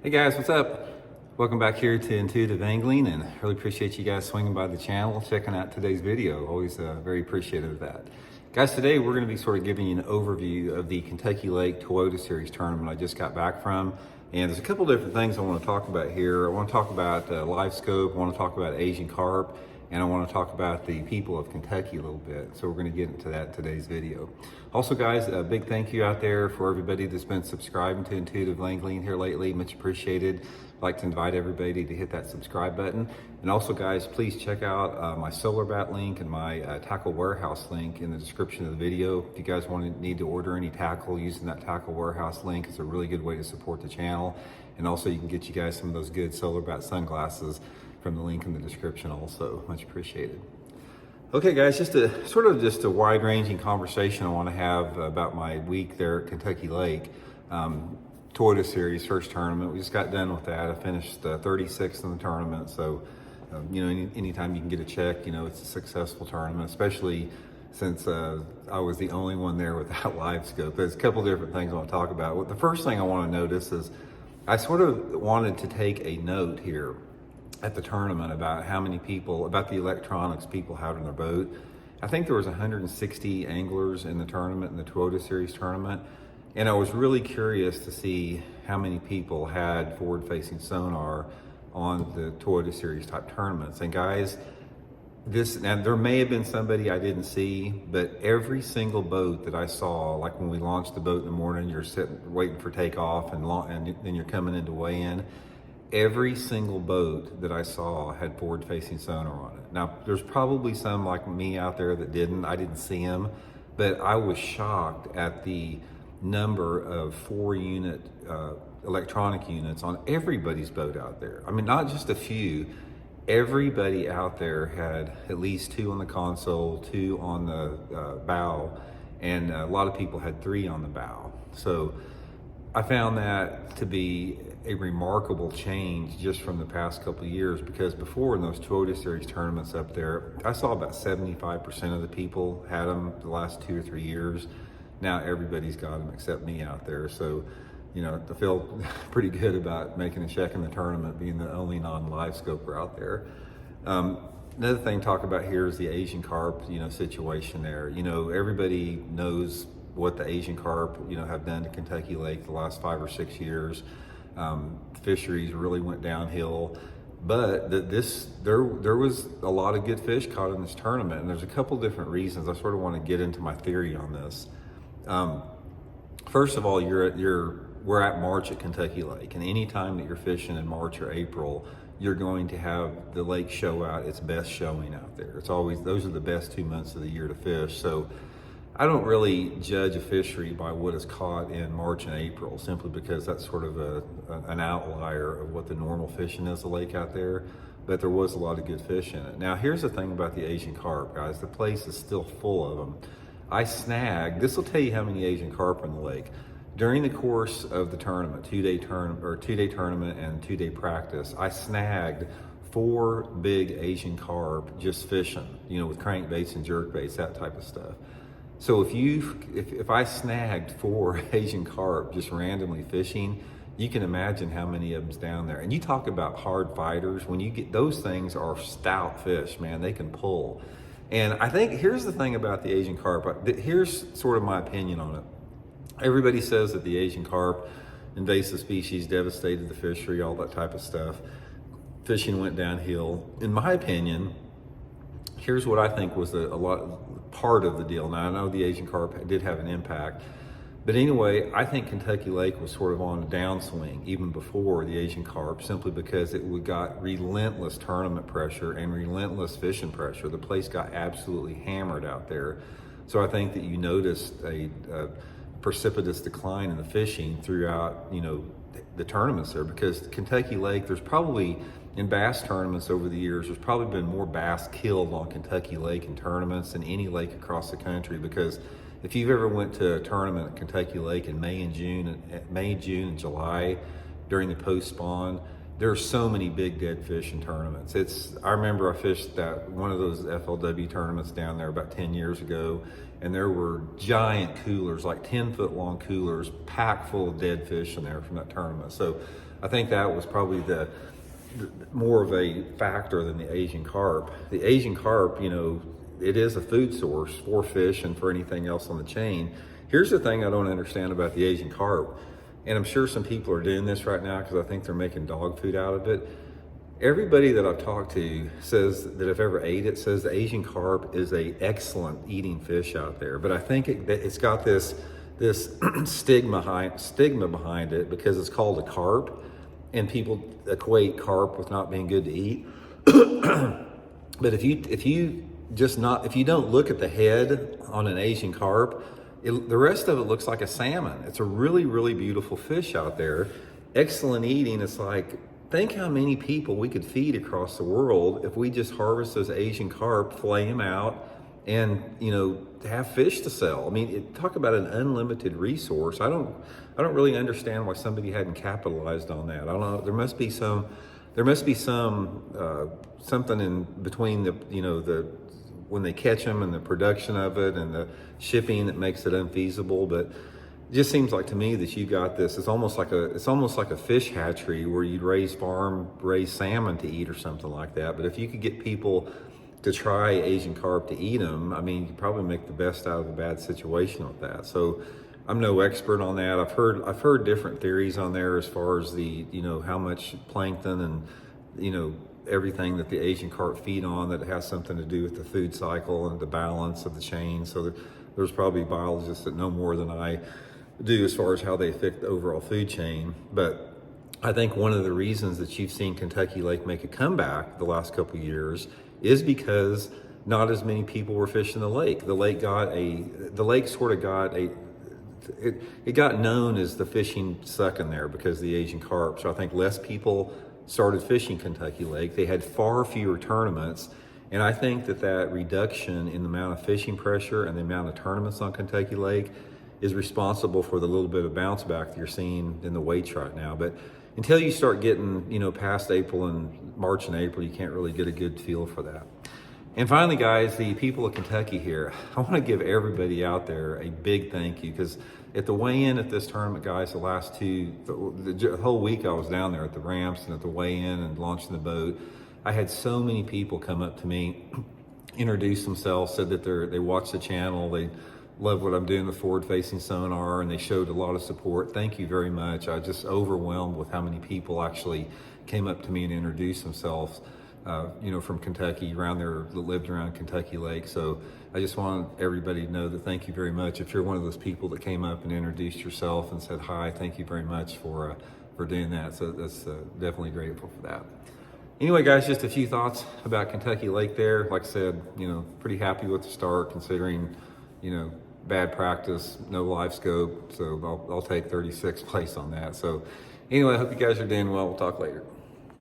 Hey guys, what's up? Welcome back here to Intuitive Angling, and really appreciate you guys swinging by the channel, checking out today's video. Always very appreciative of that. Guys, today we're going to be sort of giving you an overview of the Kentucky Lake Toyota Series tournament I just got back from. And there's a couple different things I want to talk about here. I want to talk about LiveScope, I want to talk about Asian Carp, and I want to talk about the people of Kentucky a little bit. So we're going to get into that in today's video. Also guys, a big thank you out there for everybody that's been subscribing to Intuitive Angling here lately. Much appreciated. I'd like to invite everybody to hit that subscribe button. And also guys, please check out my Solar Bat link and my Tackle Warehouse link in the description of the video. If you guys need to order any tackle using that Tackle Warehouse link, it's a really good way to support the channel. And also you can get you guys some of those good Solar Bat sunglasses from the link in the description also. Much appreciated. Okay guys, just a wide-ranging conversation I want to have about my week there at Kentucky Lake. Toyota Series first tournament. We just got done with that. I finished 36th in the tournament, so you know, anytime you can get a check, you know, it's a successful tournament, especially since I was the only one there without LiveScope. There's a couple different things I want to talk about. Well, the first thing I want to notice is I sort of wanted to take a note here at the tournament about how many people, about the electronics people had on their boat. I think there was 160 anglers in the tournament, in the Toyota Series tournament. And I was really curious to see how many people had forward-facing sonar on the Toyota Series type tournaments. And guys, now there may have been somebody I didn't see, but every single boat that I saw, like when we launched the boat in the morning, you're sitting waiting for takeoff, and then you're coming into weigh-in. Every single boat that I saw had forward-facing sonar on it. Now, there's probably some like me out there that didn't. I didn't see them, but I was shocked at the number of 4-unit electronic units on everybody's boat out there. I mean, not just a few. Everybody out there had at least 2 on the console, 2 on the bow, and a lot of people had 3 on the bow. So I found that to be a remarkable change just from the past couple of years, because before in those Toyota Series tournaments up there, I saw about 75% of the people had them the last 2 or 3 years. Now everybody's got them except me out there. So, you know, I feel pretty good about making a check in the tournament, being the only non-LiveScoper out there. Another thing to talk about here is the Asian Carp, you know, situation there. You know, everybody knows what the Asian Carp, you know, have done to Kentucky Lake the last 5 or 6 years. Fisheries really went downhill, but there was a lot of good fish caught in this tournament, and there's a couple different reasons. I sort of want to get into my theory on this. First of all, we're at March at Kentucky Lake, and any time that you're fishing in March or April, you're going to have the lake show out its best showing out there. It's always, those are the best 2 months of the year to fish. So I don't really judge a fishery by what is caught in March and April, simply because that's sort of an outlier of what the normal fishing is, the lake out there. But there was a lot of good fish in it. Now, here's the thing about the Asian Carp, guys. The place is still full of them. I snagged, this will tell you how many Asian Carp are in the lake. During the course of the tournament, 2-day tournament and 2-day practice, I snagged 4 big Asian Carp just fishing, you know, with crankbaits and jerkbaits, that type of stuff. So if I snagged 4 Asian Carp just randomly fishing, you can imagine how many of them's down there. And you talk about hard fighters, when you get, those things are stout fish, man, they can pull. And I think here's the thing about the Asian Carp, here's sort of my opinion on it. Everybody says that the Asian Carp, invasive species, devastated the fishery, all that type of stuff. Fishing went downhill. In my opinion, here's what I think was part of the deal. Now, I know the Asian Carp did have an impact, but anyway, I think Kentucky Lake was sort of on a downswing even before the Asian Carp, simply because it got relentless tournament pressure and relentless fishing pressure. The place got absolutely hammered out there. So I think that you noticed a precipitous decline in the fishing throughout, you know, the tournaments there, because Kentucky Lake, there's probably, in bass tournaments over the years, there's probably been more bass killed on Kentucky Lake in tournaments than any lake across the country. Because if you've ever went to a tournament at Kentucky Lake in May, June, and July during the post-spawn, there are so many big dead fish in tournaments. I remember I fished one of those FLW tournaments down there about 10 years ago, and there were giant coolers, like 10-foot long coolers, packed full of dead fish in there from that tournament. So I think that was probably the more of a factor than the Asian carp. The Asian carp, you know, it is a food source for fish and for anything else on the chain. Here's the thing I don't understand about the Asian carp, and I'm sure some people are doing this right now because I think they're making dog food out of it. Everybody that I've talked to says that have ever ate it says the Asian carp is a excellent eating fish out there, but I think it's got this stigma behind it because it's called a carp, and people equate carp with not being good to eat. But if you don't look at the head on an Asian carp, the rest of it looks like a salmon. It's a really, really beautiful fish out there. Excellent eating. It's like, think how many people we could feed across the world if we just harvest those Asian carp, flay them out, and, you know, have fish to sell. I mean, talk about an unlimited resource. I don't really understand why somebody hadn't capitalized on that. I don't know. There must be some something in between when they catch them and the production of it and the shipping that makes it unfeasible. But it just seems like to me that you got this. It's almost like a fish hatchery where you'd raise salmon to eat or something like that. But if you could get people to try Asian carp to eat them, I mean, you could probably make the best out of a bad situation with that. So I'm no expert on that. I've heard different theories on there as far as the, you know, how much plankton and, you know, everything that the Asian carp feed on that has something to do with the food cycle and the balance of the chain. So there's probably biologists that know more than I do as far as how they affect the overall food chain. But I think one of the reasons that you've seen Kentucky Lake make a comeback the last couple of years is because not as many people were fishing the lake. The lake got known as the fishing suck in there because of the Asian carp. So I think less people started fishing Kentucky Lake. They had far fewer tournaments. And I think that reduction in the amount of fishing pressure and the amount of tournaments on Kentucky Lake is responsible for the little bit of bounce back that you're seeing in the weights right now. But until you start getting, you know, past April and March and April, you can't really get a good feel for that. And finally, guys, the people of Kentucky here, I want to give everybody out there a big thank you, because at the weigh-in at this tournament, guys, the whole week I was down there at the ramps and at the weigh-in and launching the boat, I had so many people come up to me, introduce themselves, said that they watched the channel, they love what I'm doing with forward-facing sonar, and they showed a lot of support. Thank you very much. I was just overwhelmed with how many people actually came up to me and introduced themselves, you know, from Kentucky, around there, that lived around Kentucky Lake. So I just want everybody to know that thank you very much. If you're one of those people that came up and introduced yourself and said hi, thank you very much for doing that. So that's definitely grateful for that. Anyway, guys, just a few thoughts about Kentucky Lake there. Like I said, you know, pretty happy with the start considering, you know, bad practice, no LiveScope. So I'll take 36th place on that. So anyway, I hope you guys are doing well. We'll talk later.